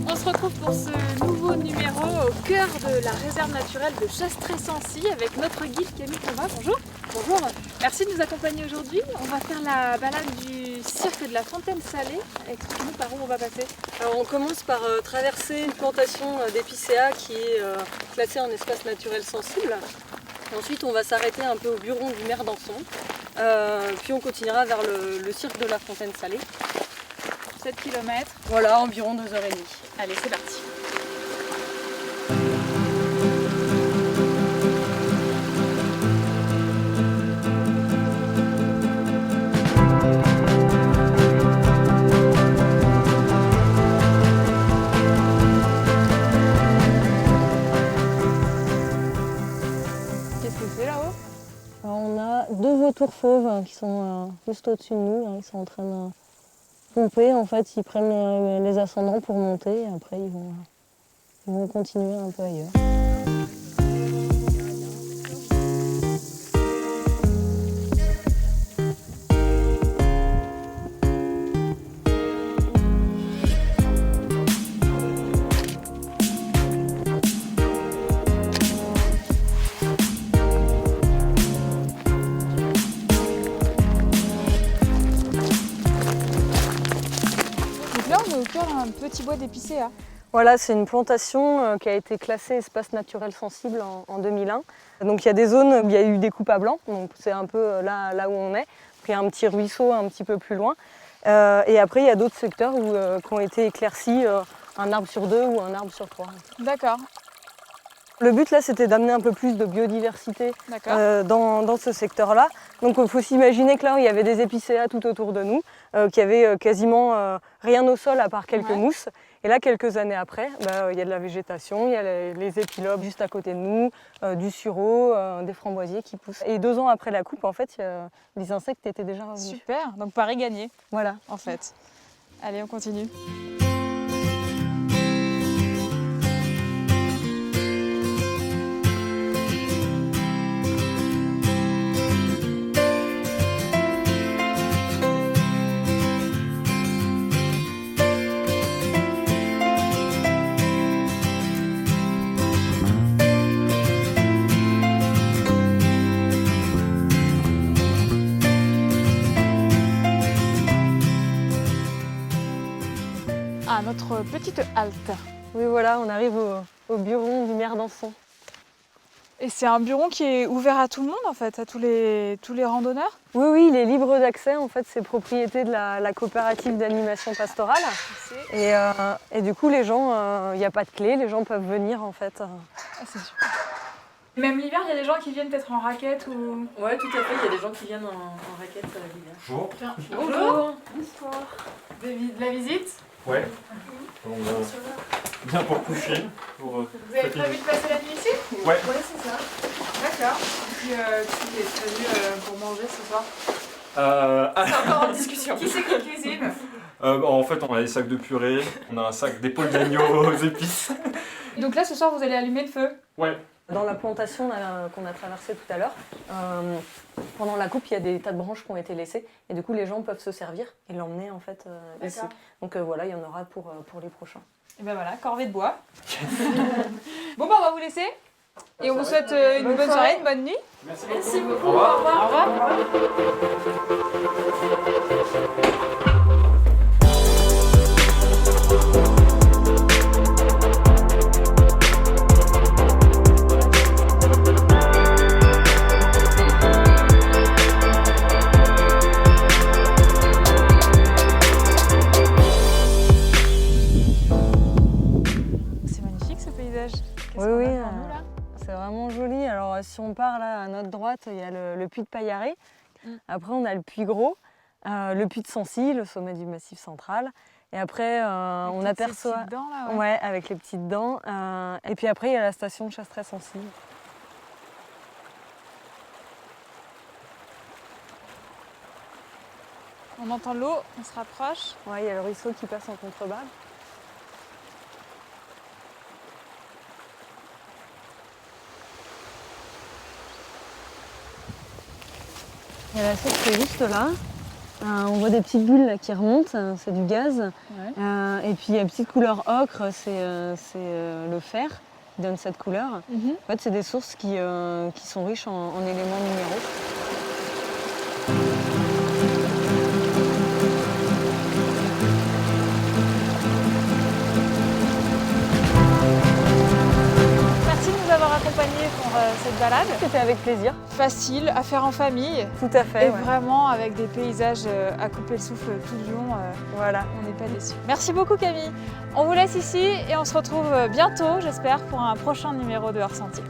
On se retrouve pour ce nouveau numéro au cœur de la réserve naturelle de Chastres-Sancy avec notre guide Camille Thomas. Bonjour. Bonjour. Merci de nous accompagner aujourd'hui. On va faire la balade du cirque de la Fontaine Salée. Explique-nous par où on va passer. Alors on commence par traverser une plantation d'épicéas qui est classée en espace naturel sensible. Ensuite on va s'arrêter un peu au buron du maire d'Anson. Puis on continuera vers le cirque de la Fontaine Salée. 7 km. Voilà, environ 2h30. Allez, c'est parti. Qu'est-ce que c'est là-haut? Alors, on a deux vautours fauves qui sont juste au-dessus de nous. Ils sont en train de pomper. En fait, ils prennent les ascendants pour monter et après ils vont continuer un peu ailleurs. Donc là, on est au cœur d'un petit bois d'épicéas. Voilà, c'est une plantation qui a été classée espace naturel sensible en 2001. Donc il y a des zones où il y a eu des coupes à blanc, donc c'est un peu là où on est. Puis il y a un petit ruisseau un petit peu plus loin. Et après il y a d'autres secteurs qui ont été éclaircis, un arbre sur 2 ou un arbre sur 3. D'accord. Le but là c'était d'amener un peu plus de biodiversité dans ce secteur-là. Donc il faut s'imaginer que là il y avait des épicéas tout autour de nous, qu'il y avait quasiment rien au sol à part quelques mousses. Et là quelques années après, il y a de la végétation, il y a les épilobes juste à côté de nous, du sureau, des framboisiers qui poussent. Et 2 ans après la coupe en fait, les insectes étaient déjà revenus. Super, donc pari gagné Voilà. en fait. Allez, on continue. À notre petite halte. Oui voilà, on arrive au bureau du maire d'Anson. Et c'est un bureau qui est ouvert à tout le monde en fait, à tous les randonneurs? Oui, oui, il est libre d'accès. En fait, c'est propriété de la coopérative d'animation pastorale. Et du coup, les gens, il n'y a pas de clé, les gens peuvent venir en fait. Ah, c'est super. Même l'hiver, il y a des gens qui viennent peut-être en raquette ou... Ouais, tout à fait. Il y a des gens qui viennent en raquette l'hiver. Bonjour. Bonjour. Bonsoir. De la visite? Ouais. On vient pour coucher. Vous avez prévu de passer la nuit ici? Ouais. Ouais, c'est ça. D'accord. Et puis, qui est prévu pour manger ce soir? C'est encore en discussion. Qui c'est qui cuisine? En fait, on a des sacs de purée, on a un sac d'épaule d'agneau aux épices. Donc là, ce soir, vous allez allumer le feu? Ouais. Dans la plantation qu'on a traversée tout à l'heure, pendant la coupe, il y a des tas de branches qui ont été laissées. Et du coup, les gens peuvent se servir et l'emmener en fait ici. Donc voilà, il y en aura pour les prochains. Et ben voilà, corvée de bois. Bon, bah, on va vous laisser. Et on vous souhaite une bonne soirée, une bonne nuit. Merci beaucoup. Au revoir. Au revoir. C'est magnifique ce paysage. Qu'est-ce qu'on a devant nous, là? C'est vraiment joli. Alors si on part là à notre droite, il y a le puits de Paillaret. Après on a le puits Gros, le puits de Sancy, le sommet du Massif central. Et après on aperçoit... Ces petites dents, là, ouais, avec les petites dents. Et puis après il y a la station de Chastres-Sancy. On entend l'eau, on se rapproche. Ouais, il y a le ruisseau qui passe en contrebas. Il y a la source qui est juste là. On voit des petites bulles là, qui remontent, c'est du gaz. Ouais. Et puis la petite couleur ocre, c'est le fer qui donne cette couleur. En fait, c'est des sources qui sont riches en éléments minéraux. Accompagné pour cette balade. C'était avec plaisir. Facile à faire en famille. Tout à fait. Et vraiment avec des paysages à couper le souffle tout le long. Voilà, on n'est pas déçus. Merci beaucoup Camille. On vous laisse ici et on se retrouve bientôt, j'espère, pour un prochain numéro de Hors Sentier.